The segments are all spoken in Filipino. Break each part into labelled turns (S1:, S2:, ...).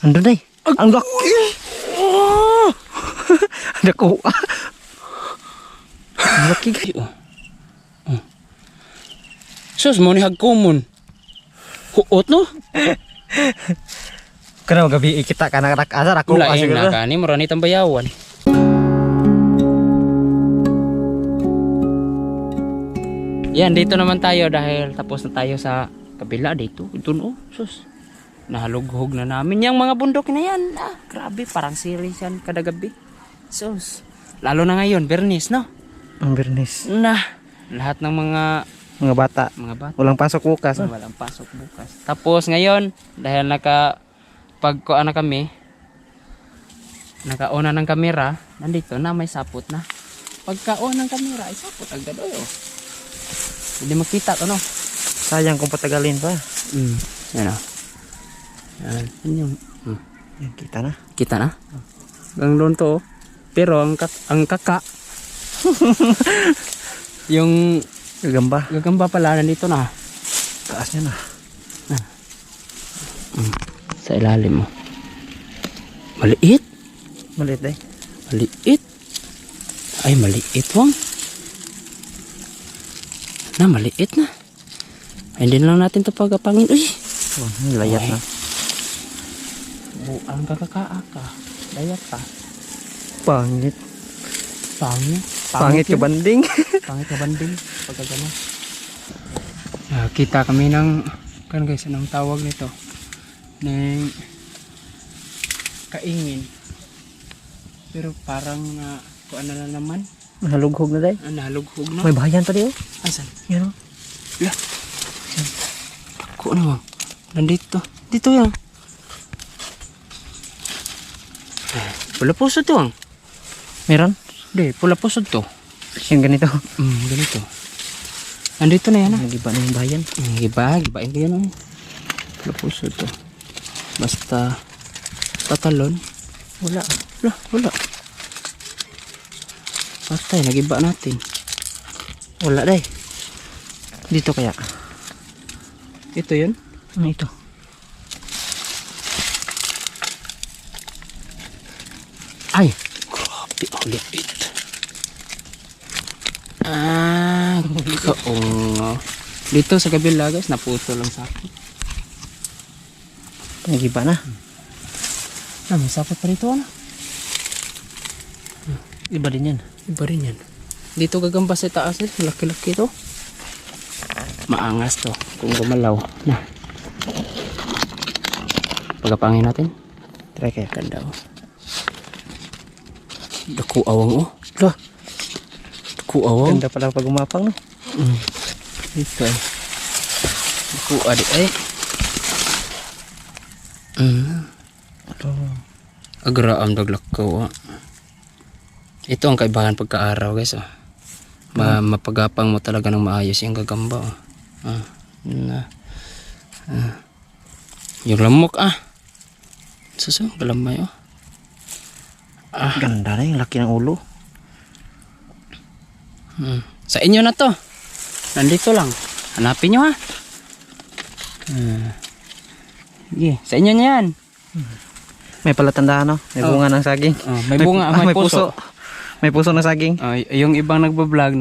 S1: Andun day. Ang laki. Oh! Dako. Ang laki guys.
S2: Sus mo ni hagkumon. Huot no?
S1: Kana gabi kita kana asar ako
S2: Lain na kani mura ni tambayawan. Yan, dito naman tayo dahil tapos na tayo sa kabila dito. Ito no, sus. Nahalughog na namin yung mga bundok na yan. Grabe, parang series yan kada gabi. Sus. Lalo na ngayon, Bernis, no?
S1: Ang Bernis.
S2: Lahat ng mga
S1: Bata. Walang pasok bukas.
S2: Walang pasok bukas. Tapos ngayon, dahil pagkuan na kami, nakauna ng kamera, nandito na may sapot na. Pagkaon ng kamera, ay sapot agad. Hindi makita to, no?
S1: Sayang kung patagalin pa.
S2: Yan o. Yan yung
S1: Yan, kita na.
S2: kita na. Hanggang doon to. Pero ang kaka yung gagamba pala nandito na.
S1: Taas niya na.
S2: Sa ilalim mo. Maliit.
S1: Maliit day.
S2: Maliit. Ay maliit wang. Maliit na. Ay, hindi na lang natin ito pagkapangin. Uy!
S1: Layat na.
S2: Buang kakakaaka. Layat ka.
S1: Pangit.
S2: Pangit
S1: ka banding.
S2: Pangit ka banding. Pagka gano'n. Kita kami ng kan guys, anong tawag nito? Ng kaingin. Pero parang kuan na naman.
S1: Nahalughog na day.
S2: Nahalughog na.
S1: May bahayan pa di oh.
S2: Asan?
S1: Yan oh.
S2: Lah. Ako na bang? Nandito. Dito yan. Pula pusod to ang.
S1: Meron?
S2: Hindi, pula pusod to.
S1: Yan ganito.
S2: Ganito. Nandito na yan ah.
S1: Nagiba na yung bahayan.
S2: Gibain ko yan ah. Pula pusod to. Basta tatalon. Wala. Patay, nagiba natin.
S1: Wala day. Dito kaya.
S2: Ito yun?
S1: Ito.
S2: Ay! Grabe, ang lipit. Kaungo. Dito sa kabila guys, naputo lang sa akin.
S1: Nagiba na.
S2: May sapot pa rito ano?
S1: Iba din yan.
S2: Iba rin yan. Dito gagamba sa taas eh. Laki-laki to. Maangas to. Kung gumalaw. Na. Pagkapangin natin.
S1: Try kaya.
S2: Ganda oh. Daku awang oh. Lah. Daku awang.
S1: Ganda pala pag umapang no.
S2: Ito eh. Daku adik eh. Agraam daglakaw ah. Ito ang kaibahan pagka-araw guys oh. Mapagapang mo talaga ng maayos yung gagamba oh. Yung lamok ah. Suso, galamay oh.
S1: Ganda na yung laki ng ulo.
S2: Sa inyo na to. Nandito lang. Hanapin nyo ha. Sige, sa inyo na yan.
S1: May palatandaan no. May bunga ng saging.
S2: May bunga, may puso.
S1: May puso ng saging.
S2: Yung ibang nagbablog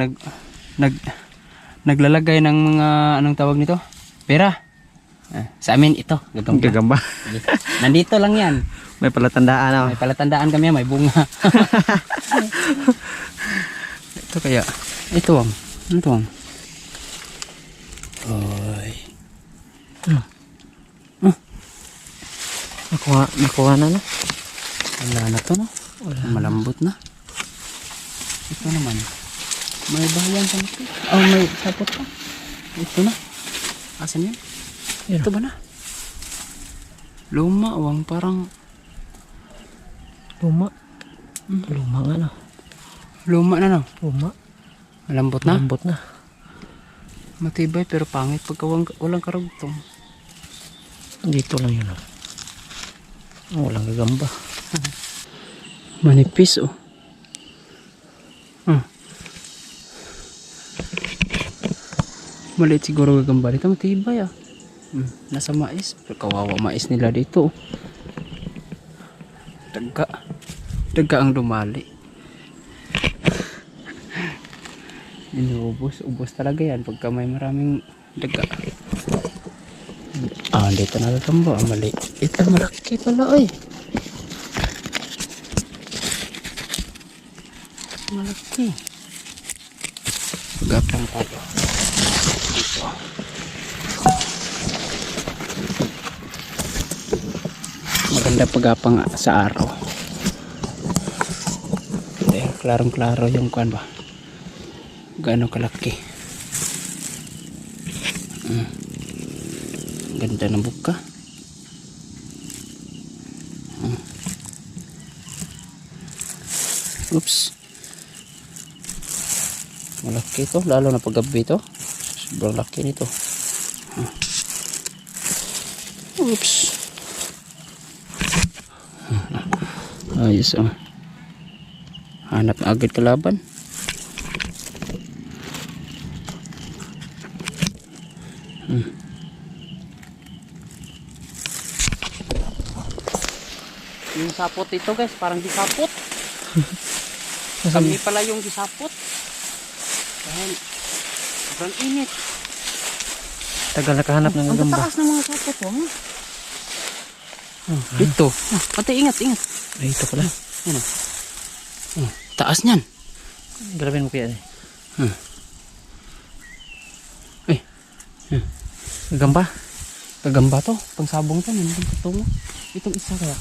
S2: naglalagay ng mga anong tawag nito? Pera. Sa amin ito,
S1: Gagamba.
S2: Nandito lang yan.
S1: May palatandaan no.
S2: May palatandaan kami, may bunga. Ito kaya. Ito ang. Ito ang. Oy.
S1: Nakuha na no.
S2: Wala na to no. Malambot na. Ito naman. May bahayan sa ito. May sapot pa. Ito na. Asan yan? Ito ba na? Luma, parang
S1: Luma. Luma nga no.
S2: Luma na no.
S1: Luma.
S2: Malambot na?
S1: Malambot na.
S2: Matibay pero pangit pagka walang karugtong.
S1: Dito lang yun. Walang gagamba.
S2: Manipis oh. Maliit siguro gagamba dito. Matibay ah. Nasa mais. Pero kawawa mais nila dito oh. Daga. Daga ang dumali. Inuubos. Ubos talaga yan pagka may maraming daga. Ah, dito nagagamba. Mali. Ito malaki pala oy. Malaki. Gapang tayo. Dito. Maganda pagapang sa araw. Dahil klarong-klaro yung kuan ba. Gaano kalaki. Ganda ng buka. Oops. Malaki ito, lalo na paggabi ito. Sobrang laki nito. Oops. Ayos oh. Hanap agad kalaban. Yung sapot ito guys, parang disapot. Kami pala yung disapot. Dahil sobrang init.
S1: Tagal nakahanap ng
S2: Ang
S1: gagamba.
S2: taas ng mga sapot oh. Dito. Pati ingat.
S1: Ay, ito pala.
S2: Yan taas niyan.
S1: Grabe mo kaya eh. Gagamba?
S2: Gagamba to. Pangsabong to. Nandun patungo. Itong isa kaya.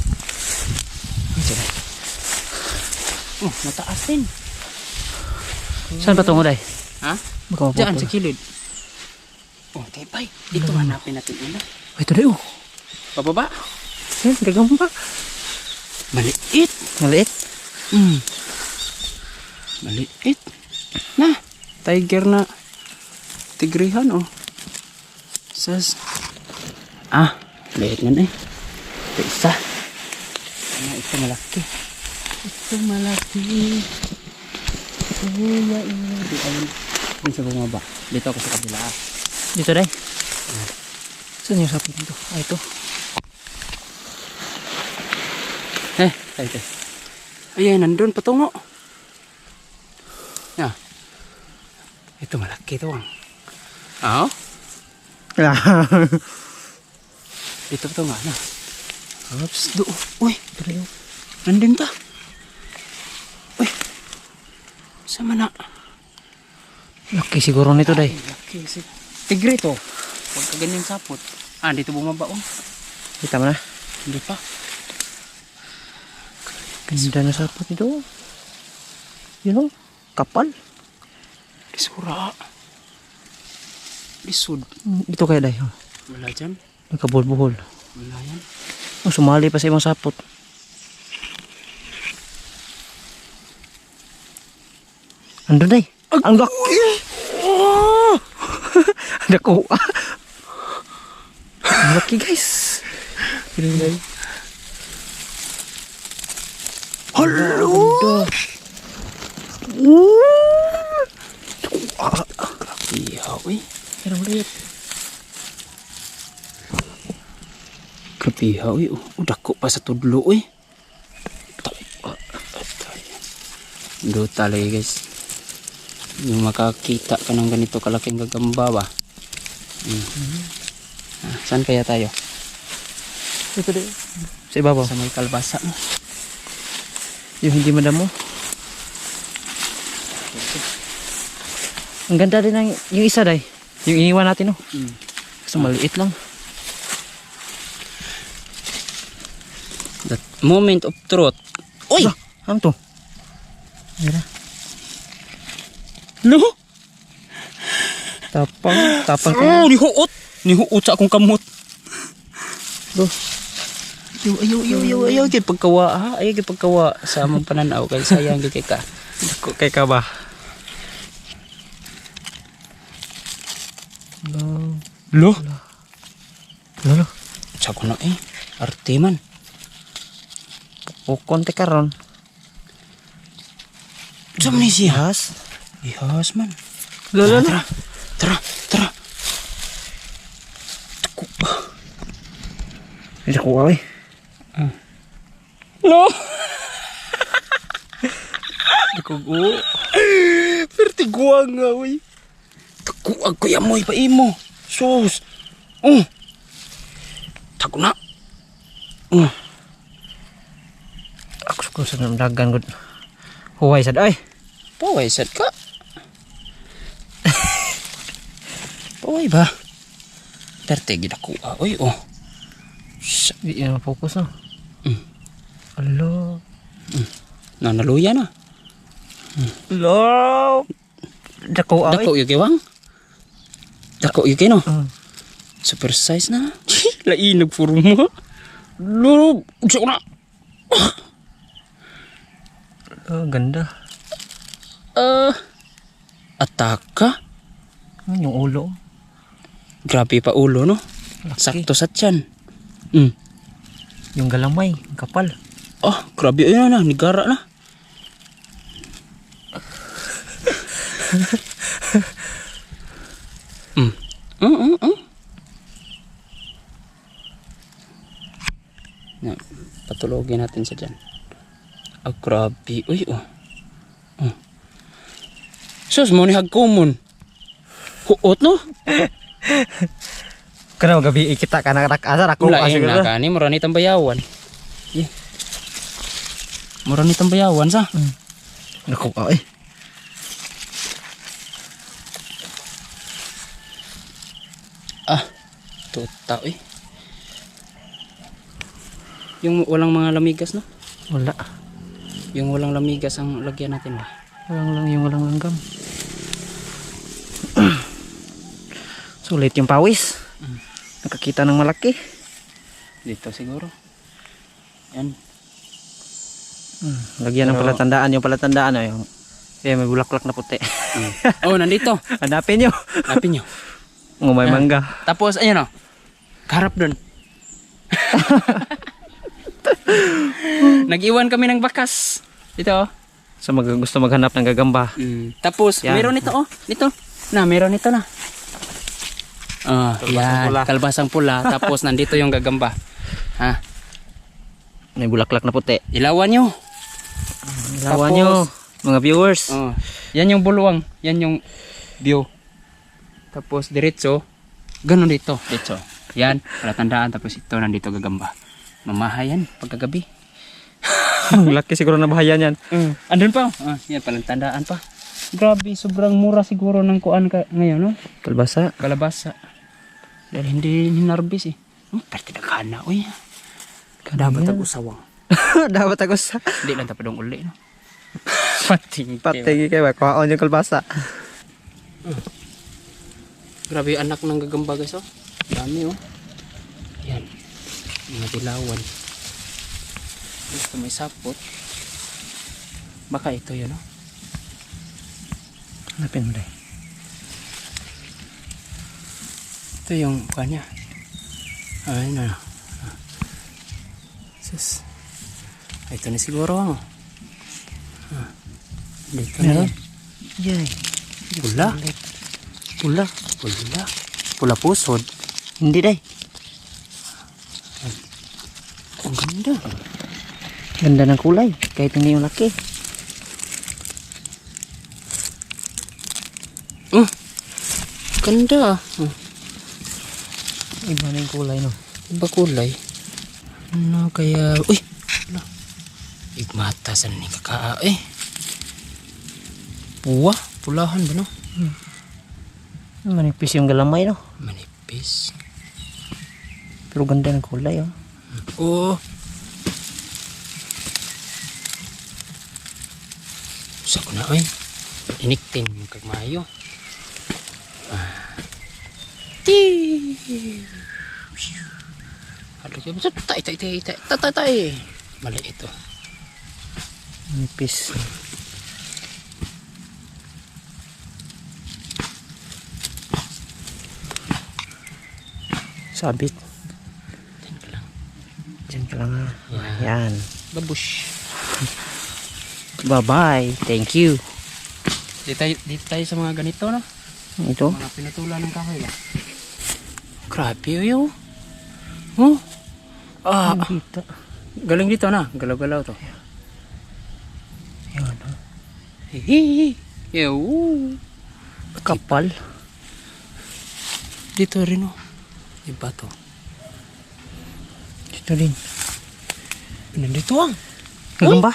S2: Mataas din.
S1: Saan ba tungo day?
S2: Ha?
S1: Baka
S2: Diyan
S1: mapapala.
S2: sa kilid. Oh, tibay. Ito hanapin natin una.
S1: Ay, ito day oh.
S2: Pababa.
S1: Yan, gagamba.
S2: Maliit.
S1: Maliit.
S2: Maliit. Na. Tiger na. Tigrihan oh. Sas. Ah. Liit man eh. Ito isa. Ito malaki. Ito malaki. Dito sa bumaba. Dito ako sa kabila.
S1: Dito day. Saan yung sapit dito? Ah, ito.
S2: Tayo. Ayan, nandun patungo. Ya. Ito malaki ito ang. Ah? Dito patungo na. Oops, do. Uy, nandun ta. Uy. Sama na.
S1: Laki siguro nito day.
S2: Laki si tigre to. Huwag ka ganyan sapot. Ah, dito bumaba oh.
S1: Kita mo na.
S2: Hindi pa.
S1: Ganda na sapot ito. Yun oh. Kapal.
S2: Disura. Lisod.
S1: Ito kaya day. Oh.
S2: Wala dyan.
S1: Nagkabulbuhol.
S2: Wala yan.
S1: Oh, sumali pa sa imong sapot. Andun day. Ang laki. Oh! Nakuha. Ang laki guys. Ganun day.
S2: Hello! Ihaw eh.
S1: Pero ulit.
S2: Grabihaw eh. Dako pa sa tudlo eh. Do talaga guys. Yung makakita ka ng ganito kalaking gagamba ba. Saan kaya tayo?
S1: Ito day. Sa ibabaw.
S2: Sa may kalbasa no?
S1: Yung hindi madamo. Ang ganda din ng yung isa day. Yung iniwan natin oh. Kasi maliit lang.
S2: That moment of truth. Uy!
S1: Ano to? Mira.
S2: No!
S1: Tapang ko.
S2: Oh, nihuot! Nihuot sa akong kamot.
S1: Do.
S2: Ayaw kay pagkawa ha. Ayaw kay pagkawa sa among pananaw kay sayang kay ka.
S1: Kay ka ba?
S2: Lo?
S1: Lolo.
S2: Sa ko na eh. Arte man.
S1: O konti karon.
S2: Sa man siya?
S1: Has.
S2: Ihas man.
S1: Lolo.
S2: Tara.
S1: Hindi ko ay.
S2: No. Dikugo. Pertiguang nga, uy. Taguag ko yamoy pa imo. Sus. Tago na.
S1: Ako sa dagan gud. Huway sad ay.
S2: Paway sad ka. Paway ba? Pertigi na ko. Uy,
S1: Di na focus no. Alo.
S2: Naluya na.
S1: Lo. Dako ay.
S2: Dako yung giwang. Dako yung kino.
S1: Mm.
S2: Super size na. Lain nagforma. Lolo, ugsok na.
S1: Oh, ganda.
S2: Ataka.
S1: Yung ulo.
S2: Grabe pa ulo, no?
S1: Laki.
S2: Sakto sa tiyan.
S1: Yung galamay, yung kapal.
S2: Grabe. Ayun na, nigara na. Na, patulogin natin sa dyan. Grabe. Uy, Sus, mo ni hagkumon. Huot, no?
S1: Kana gabi kita kana asa ako
S2: Lain na kani, mura ni tambayawan. Mura ni tambayawan sa.
S1: Dako ay.
S2: Tuta, Yung walang mga lamigas, no?
S1: Wala.
S2: Yung walang lamigas ang lagyan natin, ba?
S1: Walang langgam. Sulit yung pawis. Nakakita ng malaki.
S2: Dito siguro. Yan.
S1: Lagyan ng palatandaan. Yung palatandaan ay may bulaklak na puti.
S2: Nandito.
S1: Hanapin nyo.
S2: Hanapin nyo.
S1: Ngumay mangga.
S2: Tapos, ayun, karap dun. Nag-iwan kami ng bakas. Dito,
S1: Sa gusto maghanap ng gagamba.
S2: Tapos,
S1: Yan.
S2: meron nito, Nito. Meron nito na.
S1: Kalbasang pula.
S2: Kalbasang pula. Tapos, nandito yung gagamba.
S1: May bulaklak na puti.
S2: Ilawan nyo.
S1: Lawan nyo, mga viewers.
S2: Yan yung buluwang. Yan yung view. Tapos, diretso. Ganun dito. Dito. Yan, palatandaan. Tapos ito, nandito gagamba. Mamahayan, pagkagabi.
S1: Laki siguro na bahayan yan.
S2: Andun pa. Yan, palatandaan pa. Grabe, sobrang mura siguro ng kuan ngayon, no?
S1: Kalbasa.
S2: Kalabasa. Dahil hindi hinarbis, Pero tinagana, Dapat ako sawang.
S1: Dapat ako sa
S2: Hindi lang tapadong uli, no?
S1: patigi kayo. Kuhaon yung kalbasa.
S2: Grabe, anak ng gagamba, guys, Dami, Yan. Mga dilawan. Gusto may sapot. Baka ito yun,
S1: Hanapin mo dahil.
S2: Ito yung kanya. Ayun na. Sus. Ito na siguro, Dito na yan.
S1: Yay.
S2: Pula. Pula. Pula. Pula pusod.
S1: Hindi dahil.
S2: Ang ganda.
S1: Ganda ng kulay. Kahit hindi yung laki.
S2: Ganda.
S1: Iba na yung kulay, no?
S2: Iba kulay. Ano kaya... Uy! Wala. Igmata sa ni kakaa, Puwa. Pulahan ba, no?
S1: Manipis yung galamay, no?
S2: Manipis.
S1: Pero ganda ng kulay,
S2: Oo. Sa ko na, iniktin yung kagmayo. Tay. Mali ito.
S1: Manipis. Sabit.
S2: Diyan ka lang.
S1: Diyan ka lang, Yan.
S2: Babush.
S1: Bye-bye. Thank you.
S2: Dito tayo sa mga ganito, no?
S1: Ito.
S2: Mga pinutulan ng kahoy ba? Grabe yun. Oh.
S1: Kita.
S2: Galing dito na. Galaw-galaw to.
S1: Yun.
S2: Hihihi. Ew.
S1: Kapal.
S2: Dito rin oh. Iba to.
S1: Dito din.
S2: Nandito ang.
S1: Gagamba.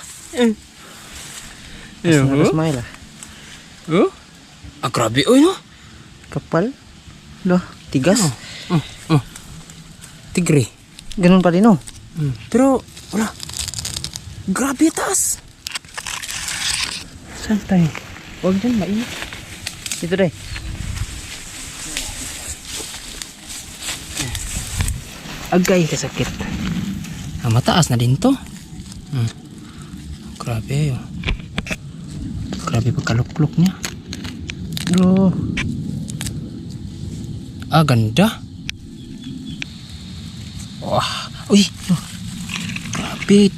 S2: Ew.
S1: Smile ah.
S2: Oh? Ah, grabe. Uy, no?
S1: Kapal. Lah, tigas.
S2: Tigre.
S1: Ganun pa din oh.
S2: Pero, wala. Grabe taas.
S1: Saan tayo?
S2: Huwag dyan, mainit.
S1: Dito deh. Agay kasakit.
S2: Ah, mataas na din to. Grabe yun. Grabe pagkaluklok niya.
S1: Bro.
S2: Ah, ganda. Wah. Uy. Grabe.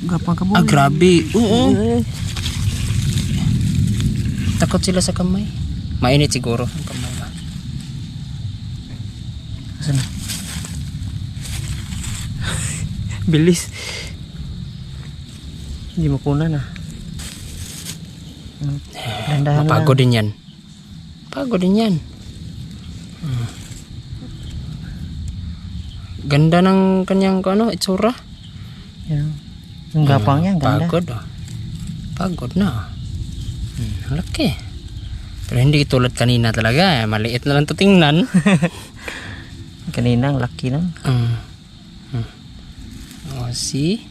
S1: Gapang ka
S2: Ah, grabe. Oo.
S1: Eh,
S2: Takot sila sa kamay. Mainit siguro ang kamay ba.
S1: Asan na? Bilis. Hindi mo kunan ah. Dandahan lang.
S2: Mapagod din yan. Pagod din yan. Ganda ng kanyang itsura.
S1: Yan. Ang gapang niya, ang ganda.
S2: Pagod oh. Pagod na. Ang laki. Pero hindi tulad kanina talaga. Maliit na lang to tingnan.
S1: Kanina, ang laki lang.
S2: Oh, see?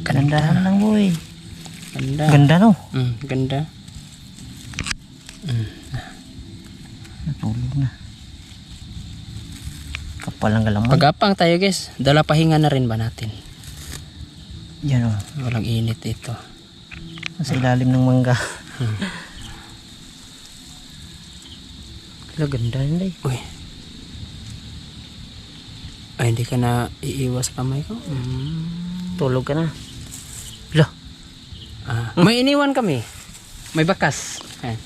S1: Dandahan lang boy.
S2: Ganda.
S1: Ganda no?
S2: Ganda.
S1: Natulog na. Kapal ang galaman.
S2: Pagapang tayo guys. Dala pahinga na rin ba natin?
S1: Yan o.
S2: Walang init ito.
S1: Nasa ilalim ng mangga.
S2: Wala ganda nila eh. Uy. Ay, hindi ka na iiwas sa kamay ko?
S1: Tulog ka na. Lah.
S2: May iniwan kami. May bakas. Ayan.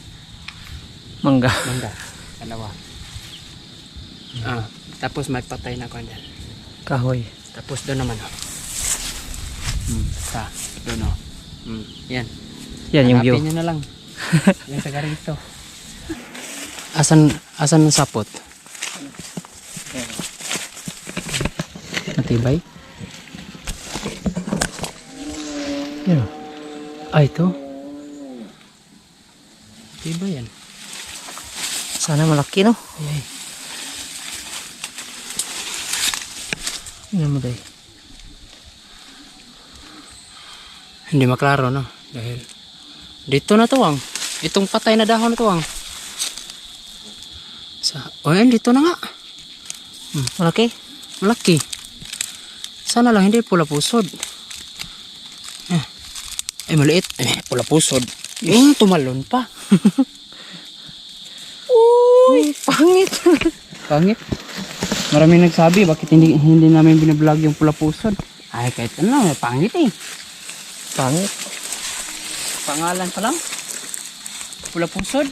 S1: Mangga.
S2: Mangga. Dalawa. Tapos may patay na ko dyan.
S1: Kahoy.
S2: Tapos doon naman. Doon o. Yan.
S1: Yan yung view.
S2: Hanapin nyo na lang. Yan taga rito. Asan ang sapot? Matibay?
S1: Yan o.
S2: Ito. Matibay yan.
S1: Sana malaki no?
S2: Ay.
S1: Yan mo day.
S2: Hindi maklaro no. Dahil dito na tuwang. Itong patay na dahon na tuwang. Ayan, dito na nga.
S1: Malaki?
S2: Malaki. Sana lang hindi pula pusod. Maliit. Pula pusod. Yung tumalon pa.
S1: Uy, pangit.
S2: Pangit. Maraming nagsabi bakit hindi namin binablog yung pula pusod. Ay, kahit ano lang, pangit eh.
S1: Pangit.
S2: Pangalan pa lang. Pula pusod.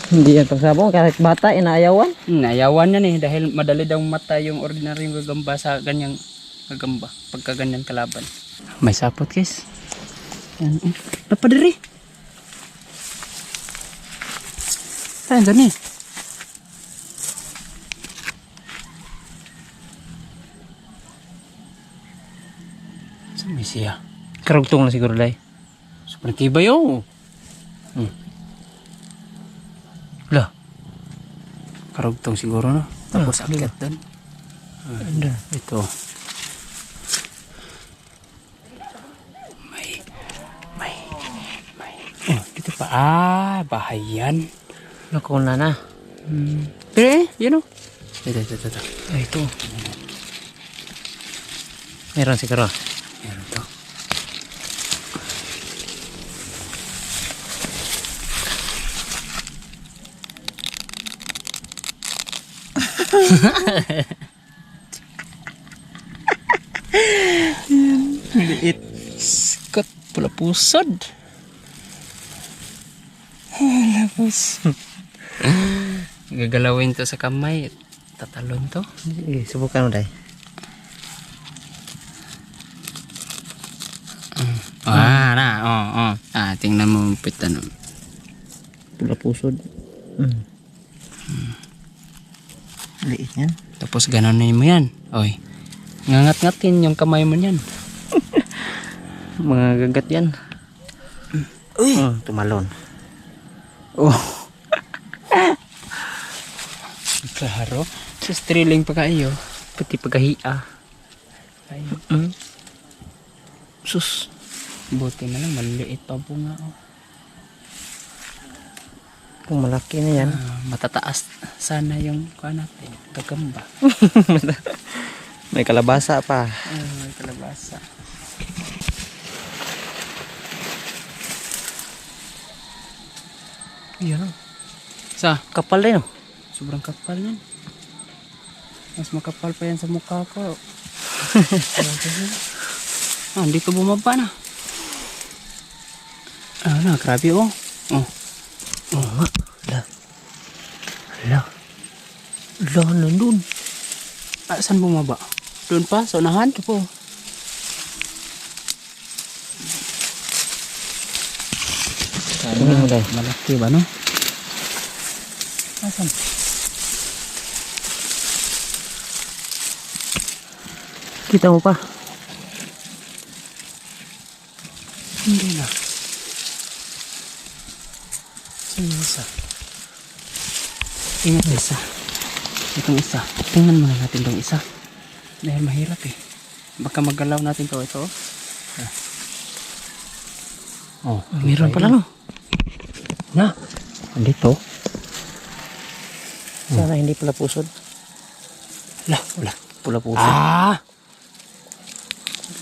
S1: Hindi yan pagsabong. Kahit bata, inaayawan.
S2: Nayawan yan eh dahil madali daw mata yung ordinaryong gagamba sa ganyang gagamba pagka ganyan kalaban. May sapot guys. Yan. Napadiri. Saan doon eh? Saan may siya?
S1: Karugtong na siguro day.
S2: Super tibay oh.
S1: Lah.
S2: Karugtong siguro no. Tapos akyat doon. Ito. May. Oh, dito pa. Bahay yan.
S1: Nakuna na.
S2: Pero yun o. Ito.
S1: Ay, ito. Meron siguro.
S2: Meron to. Liit. Skot. Pula pusod. Lapos. Gagalawin to sa kamay. tatalon to.
S1: Sige, subukan mo day.
S2: Tingnan mo pit ano.
S1: Pula pusod. Liit yan.
S2: Tapos ganonin mo yan. Oy. Ngangat-ngatin yung kamay mo yan.
S1: Mga gagat yan.
S2: Uy.
S1: Tumalon.
S2: Oh. Klaro. Sus, thrilling pa kayo. Pati pagkahia. Ay.
S1: Sus.
S2: Buti na lang, maliit pa po nga. Oh.
S1: Kung malaki na yan.
S2: Matataas sana yung kuha natin. Gagamba.
S1: May kalabasa pa.
S2: May kalabasa.
S1: Yan.
S2: Sa?
S1: Kapal din oh.
S2: Sobrang kapal yan. Mas makapal pa yan sa mukha ko. Dito bumaba na. Grabe oh.
S1: Oo nga. Hala, nandun.
S2: Saan bumaba? Doon pa? Sa unahan? Ito po. Malaki ba no? Saan?
S1: Kita mo pa.
S2: Hindi na. Saan yung isa? Ingat isa. Itong isa. Tingnan muna natin itong isa. Dahil mahirap eh. Baka magalaw natin to. Ito.
S1: Meron pala no.
S2: Na.
S1: Andito. Sana hindi pala pusod.
S2: Wala.
S1: Pula pusod.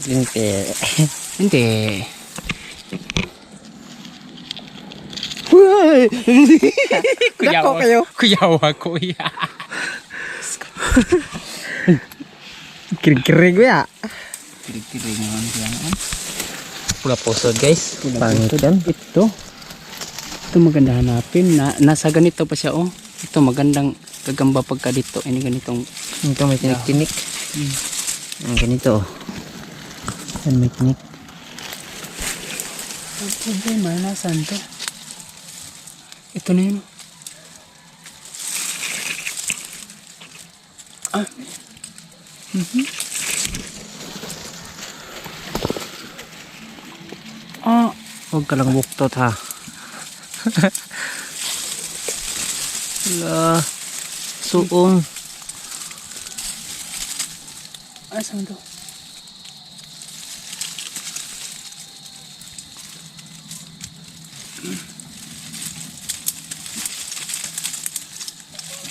S1: Hindi.
S2: Hindi.
S1: Dako kayo.
S2: Kuyawa kuya.
S1: Kirig-kirig ya.
S2: Kirig-kirig naman yan.
S1: Pula pusod guys. Pangit yan.
S2: Ito maganda hanapin. Nasa ganito pa siya oh. Ito magandang gagamba pagka dito. Ini ganitong.
S1: Ito may tinik-tinik. Ang ganito oh. Yan may tinik.
S2: Okay, nasaan to? Ito na yun.
S1: Huwag ka lang buktot ha. Wala. Suong.
S2: Saan to?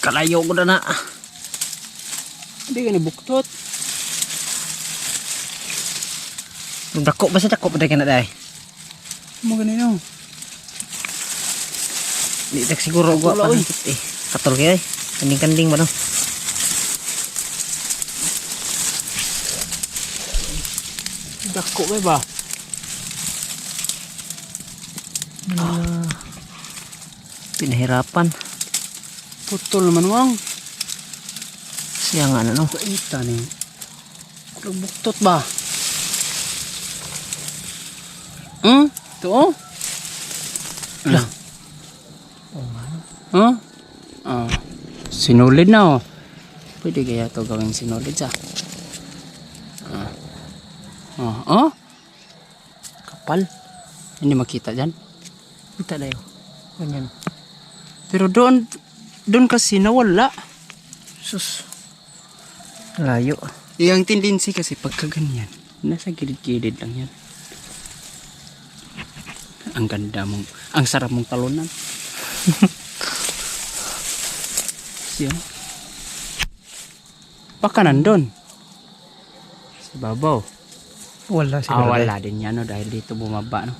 S1: Kalayo ko na.
S2: Hindi ka nabuktot.
S1: Dako ba sa dako pa ka na dahil?
S2: Maganda
S1: Di tak siguro gua pa katol kaya kanding-kanding ba no?
S2: Dako ba?
S1: Pinahirapan.
S2: Putol naman wang.
S1: Siya nga no.
S2: Kaita ni. Buktot ba? Ito oh. Lah. Sinulid na oh. Pwede kaya ito gawing sinulid sa. Kapal. Hindi makita dyan.
S1: Kita dayo. Ganyan.
S2: Pero doon kasi nawala.
S1: Sus. Layo.
S2: Yung tendency kasi pagka ganyan, nasa gilid-gilid lang yan. Ang ganda mong, ang sarap mong talunan. Siya. Baka nandun. Sa babaw.
S1: Wala siguro.
S2: Wala din yan no, dahil dito bumaba no.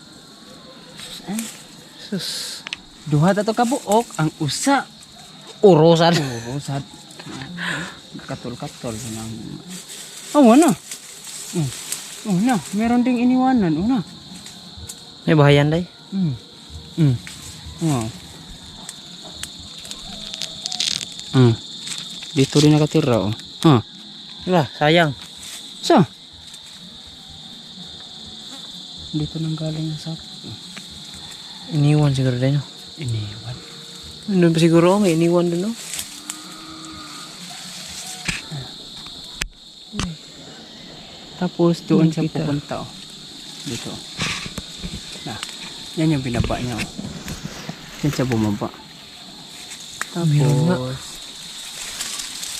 S1: Sus.
S2: Duha tato kabuok, ang usa.
S1: Urusan.
S2: Urusad. Katol-katol. Wala. Na, meron ding iniwanan. Una.
S1: May bahayan day.
S2: Dito rin nakatira oh. Ha?
S1: Wala, sayang.
S2: So? Dito nang galing ang sapo.
S1: Iniwan siguro din.
S2: Iniwan.
S1: Doon pa siguro may iniwan doon. No?
S2: Tapos doon siya
S1: Kita.
S2: pupunta oh. Dito. Na. Yan yung binaba niya oh. Yan siya bumaba.
S1: Meron nga.
S2: Tapos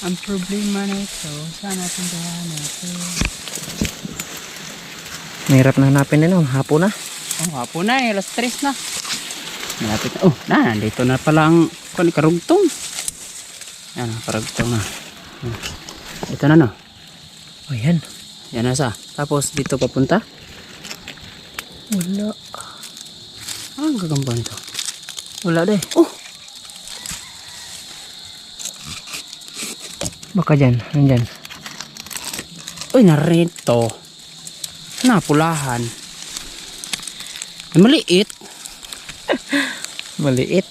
S2: ang problema nito, saan natin ito?
S1: Mahirap na hanapin din. Hapon na.
S2: Oh, hapon na eh, alas 3 na. Malapit na. Oh, nandito na pala ang karugtong. Yan, karugtong na. Ito na no.
S1: Oh, yan.
S2: Yan na sa. Tapos dito papunta.
S1: Wala.
S2: Ah, ang gagamba nito.
S1: Wala deh.
S2: Oh!
S1: Baka dyan. Nandyan.
S2: Uy, narito. Napulahan. Ay, maliit.
S1: Maliit.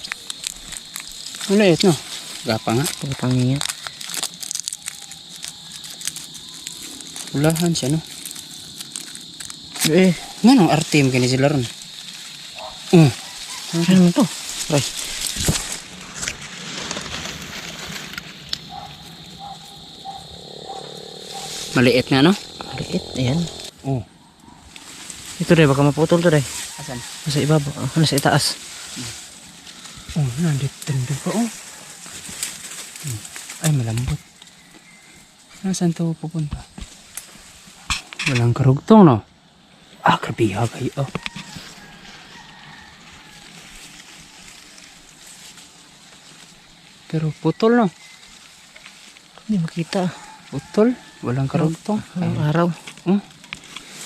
S2: Maliit no. Gapa nga.
S1: Pagpangi nga.
S2: Pulahan siya no.
S1: Eh.
S2: Nga nang artim kini sila ron.
S1: Ano to? Ay.
S2: Maliit nga no.
S1: Maliit. Ayan.
S2: Oh.
S1: Ito deh. Baka maputol to deh.
S2: Asan?
S1: Nasa ibabaw. Nasa itaas.
S2: Oh, nandito pa oh. Ay, malambot. Nasaan to pupunta? Walang karugtong no. Ah, grabiha kayo oh. Pero putol no.
S1: Hindi makita.
S2: Putol. Walang karugtong.
S1: Ang araw.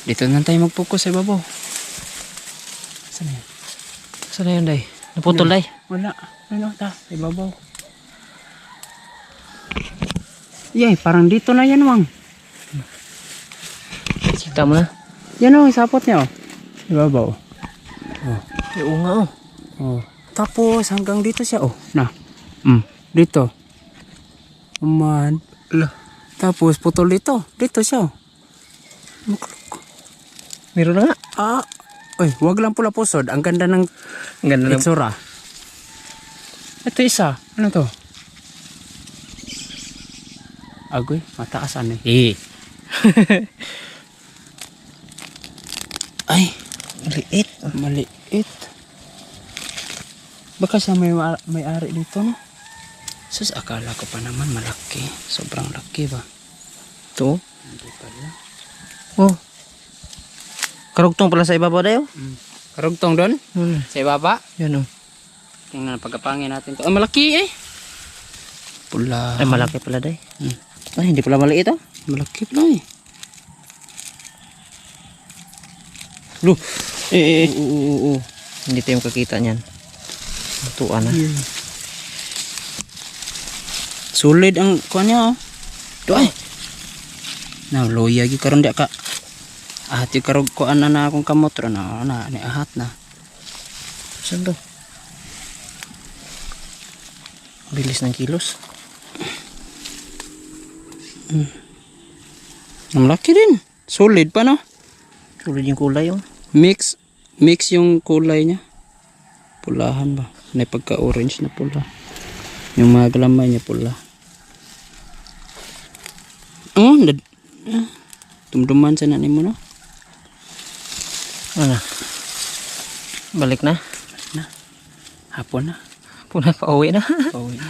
S2: Dito na tayo mag-focus sa ibabaw. Saan yan?
S1: Saan na yun deh? Naputol deh.
S2: Wala. Ano ta? Sa ibabaw. Yay, parang dito na yan, Wang.
S1: Kita mo na.
S2: Yan o, isapot niya o. Ibabaw.
S1: Oo nga oh.
S2: Oh. Tapos hanggang dito siya oh. Na. Dito. Man. Tapos putol dito. Dito siya oh.
S1: Meron na nga.
S2: Ah. Uy, wag lang pula pusod. Ang ganda ng
S1: Ang ganda ng...
S2: itsura. Ito isa. Ano to? Agoy, mataas ano eh. Ay,
S1: Maliit.
S2: maliit. Baka siya may-ari dito, no? Sus, akala ko pa naman malaki. Sobrang laki ba?
S1: Ito.
S2: Hindi pala.
S1: Oh. Karugtong pala sa ibabaw deh oh.
S2: Karugtong doon? Sa ibaba?
S1: Yan oh.
S2: Tingnan, pagkapangin natin to. Ay, malaki eh. Pula.
S1: Ay, malaki pala deh. Ay, hindi pala maliit oh.
S2: Malaki pala eh.
S1: Loh. Oo. Hindi tayo makakita niyan. Matuan na.
S2: Solid ang kuha niya oh. Doon. Now, loya gi karon dia ka. Ahat yung karog kuan na akong kamot ro na ni ahat na.
S1: Saan to? Bilis ng kilos.
S2: Ang laki din. Solid pa no.
S1: Tulad yung kulay oh.
S2: Mix yung kulay niya. Pulahan ba? May pagka-orange na pula. Yung mga galamay niya pula. Oh, tumduman sa nanin mo no.
S1: Ano? Balik na.
S2: Hapon na.
S1: Puna pa uwi na.
S2: Pauwi na.